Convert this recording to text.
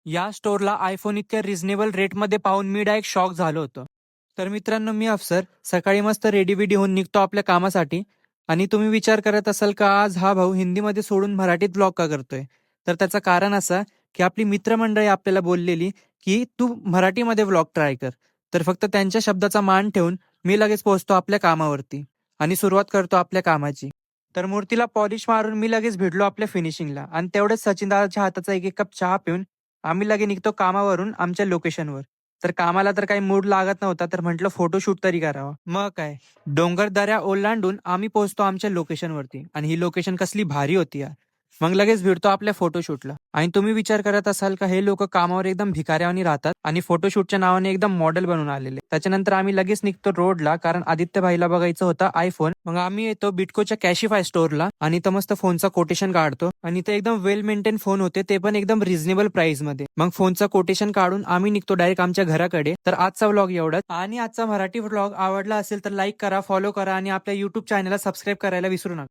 या स्टोअरला आयफोन इतक्या रिझनेबल रेटमध्ये पाहून मी डायरेक्ट शॉक झालो होतो. तर मित्रांनो, मी अफसर सकाळी मस्त रेडी बिडी होऊन निघतो आपल्या कामासाठी. आणि तुम्ही विचार करत असाल का आज हा भाऊ हिंदीमध्ये सोडून मराठीत ब्लॉग का करतोय? तर त्याचं कारण असं की आपली मित्रमंडळी आपल्याला बोललेली की तू मराठीमध्ये व्लॉग ट्राय कर. तर फक्त त्यांच्या शब्दाचा मान ठेवून मी लगेच पोहोचतो आपल्या कामावरती आणि सुरुवात करतो आपल्या कामाची. तर मूर्तीला पॉलिश मारून मी लगेच भिडलो आपल्या फिनिशिंगला आणि तेवढेच सचिन दादाच्या हाताचा एक एक कप चहा पिऊन आम्ही लगे निघतो कामावरून आमच्या लोकेशनवर. तर कामाला तर काही मूड लागत नव्हता, तर म्हटलं फोटोशूट तरी करावा. मग काय, डोंगर दऱ्या ओलांडून आम्ही पोहोचतो आमच्या लोकेशनवरती आणि ही लोकेशन कसली भारी होती यार. मग लगेच भिडतो आपल्या फोटोशूटला. आणि तुम्ही विचार करत असाल का हे लोक कामावर एकदम भिकाऱ्यावानी राहतात आणि फोटोशूटच्या नावाने एकदम मॉडेल बनून आलेले. त्याच्यानंतर आम्ही लगेच निघतो रोडला, कारण आदित्य भाईला बघायचं होता आयफोन. मग आम्ही येतो बिटकोच्या कॅशिफाय स्टोअरला आणि इथं मस्त फोनचा कोटेशन काढतो आणि ते एकदम वेल मेंटेन फोन होते, ते पण एकदम रिझनेबल प्राइस मध्ये. मग फोनचा कोटेशन काढून आम्ही निघतो डायरेक्ट आमच्या घराकडे. तर आजचा व्लॉग एवढाच. आणि आजचा मराठी व्लॉग आवडला असेल तर लाईक करा, फॉलो करा आणि आपल्या युट्यूब चॅनलला सबस्क्राईब करायला विसरू नका.